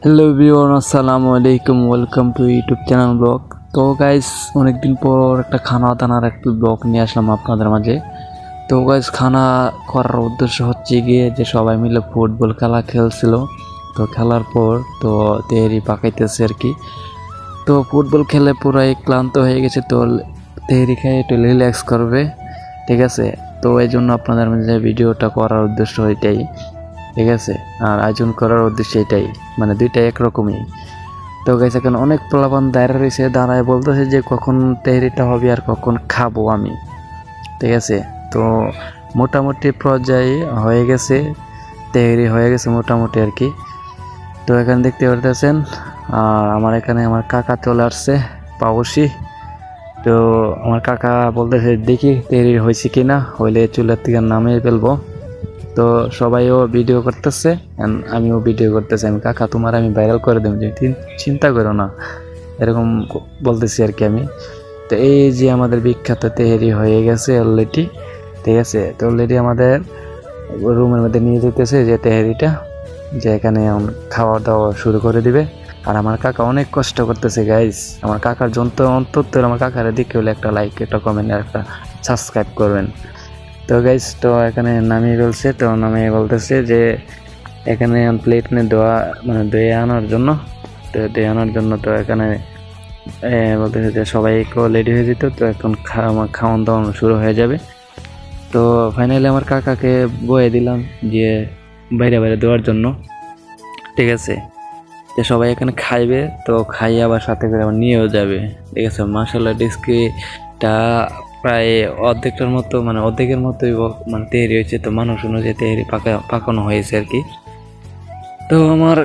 Hello everyone, আসসালামু আলাইকুম। Welcome to YouTube channel blog. তো গাইস, অনেকদিন পর একটা খানা দানার একটা ব্লগ নিয়ে আসলাম আপনাদের মাঝে। তো গাইস, খানা করার উদ্দেশ্য হচ্ছে গিয়ে যে সবাই মিলে ফুটবল খেলা খেলছিল। তো খেলার পর তো তেহারি পাকাইতেছে আর কি। তো ফুটবল খেলে পুরাই ক্লান্ত হয়ে গেছে, তো তেহারি খেয়ে একটু রিল্যাক্স করবে, ঠিক আছে। তো এই জন্য আপনাদের মাঝে ভিডিওটা করার উদ্দেশ্য এটাই, ঠিক আছে। আর আয়োজন করার উদ্দেশ্য এটাই, মানে দুইটাই একরকমই। তো গাইস, এখন অনেক পোলাপান দাঁড়িয়ে রয়েছে, দাঁড়ায় বলতেছে যে কখন তেহরিটা হবে আর কখন খাবো আমি, ঠিক আছে। তো মোটামুটি পর্যায়ে হয়ে গেছে, তেহরি হয়ে গেছে মোটামুটি আর কি। তো এখানে দেখতে পারতেছেন, আর আমার এখানে আমার কাকা চলে আসছে, পাবসি। তো আমার কাকা বলতেছে দেখি তেহরি হয়েছে কিনা, হইলে চুলার থেকে নামিয়ে ফেলবো। তো সবাইও ভিডিও করতেছে, আমিও ভিডিও করতেছি। আমি কাকা তোমার আমি ভাইরাল করে দেবো, যে চিন্তা করো না, এরকম বলতেছি আর কি আমি। তো এই যে আমাদের বিখ্যাত তেহেরি হয়ে গেছে অলরেডি, ঠিক আছে। তো অলরেডি আমাদের রুমের মধ্যে নিয়ে যেতেছে যে তেহেরিটা, যে এখানে খাওয়া দাওয়া শুরু করে দিবে। আর আমার কাকা অনেক কষ্ট করতেছে গাইস। আমার কাকার জন্য অন্তত আমার কাকার দিকে হলে একটা লাইক, একটা কমেন্ট আর একটা সাবস্ক্রাইব করবেন। তো গাইস, তো এখানে নামিয়ে ফেলছে। তো নামিয়ে বলতেছে যে এখানে প্লেট নিয়ে ধুয়ে আনার জন্য। তো ধুয়ে আনার জন্য তো এখানে বলতেছে যে সবাইকেও রেডি হয়ে যেত। তো এখন আমার খাওয়ান দাওয়ান শুরু হয়ে যাবে। তো ফাইনালি আমার কাকাকে বয়ে দিলাম যে বাইরে বাইরে দেওয়ার জন্য, ঠিক আছে। যে সবাই এখানে খাইবে, তো খাইয়ে আবার সাথে করে আবার নিয়েও যাবে, ঠিক আছে। মাশাআল্লাহ, ডিস্কিটা প্রায় অর্ধেকটার মতো, মানে অর্ধেকের মতোই মানে তৈরি হয়েছে। তো মানুষ অনুযায়ী তৈরি পাকানো হয়েছে আর কি। তো আমার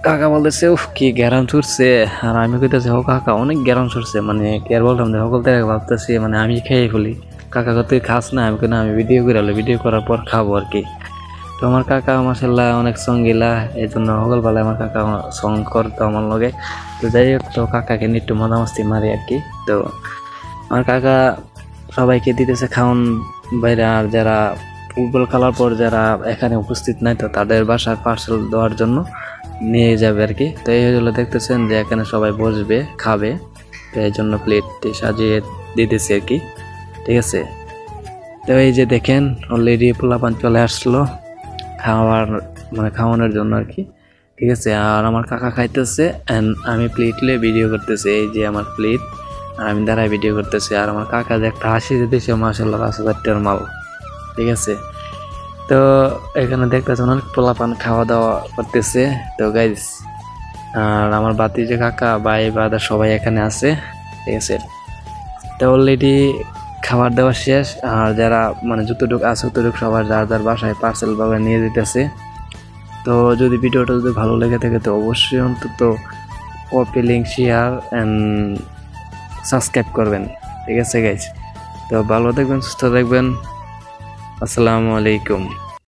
কাকা বলতেছে উফ কি গ্যারান ছুটছে, আর আমি কইতেছি হো কাকা অনেক গ্যারান ছুটছে, মানে কি আর বললাম যে সকল থেকে ভাবতেছি মানে আমি খেয়ে ফেলি। কাকা তুই খাস না, আমি কেন আমি ভিডিও করে হলো, ভিডিও করার পর খাবো আর কি। তো আমার কাকা মাসাল্লাহ অনেক সঙ্গীলা, এই জন্য সকালবেলায় আমার কাকা সং করতো আমার লগে। তো যাই হোক, তো কাকাকে নিয়ে একটু মজা মাস্তি মারি আর কি। তো আমার কাকা সবাইকে দিতেছে খাওন বাইরে, আর যারা ফুটবল খেলার পর যারা এখানে উপস্থিত নাই, তো তাদের বাসায় পার্সেল দেওয়ার জন্য নিয়ে যাবে আর কি। তো এই হলো দেখতেছেন যে এখানে সবাই বসবে খাবে, তো এই জন্য প্লেটটি সাজিয়ে দিতেছে আর কি, ঠিক আছে। তো এই যে দেখেন অলরেডি পোলাপান চলে আসলো খাওয়ানোর জন্য আর কি, ঠিক আছে। আর আমার কাকা খাইতেছে, আমি প্লেট নিয়ে ভিডিও করতেছি। এই যে আমার প্লেট, আর আমি দাঁড়ায় ভিডিও করতেছি। আর আমার কাকা যে একটা হাসি দিতেছে, মাশাআল্লাহ 5,000 মাল, ঠিক আছে। তো এখানে দেখতেছেন অনেক পোলাপান খাওয়া দাওয়া করতেছে। তো গাইস, আর আমার বাতি যে কাকা ভাই বাদা সবাই এখানে আছে, ঠিক আছে। তো অলরেডি খাবার দাওয়া শেষ, আর যারা মানে যতটুকু আছে ততটুকু সবার যার যার বাসায় পার্সেল ভাবে নিয়ে যেতেছে। তো যদি ভিডিওটা যদি ভালো লেগে থাকে, তো অবশ্যই অন্তত copy, link, share and subscribe করবেন, ঠিক আছে গাইজ। তো ভালো থাকবেন, সুস্থ থাকবেন। আসসালামু আলাইকুম।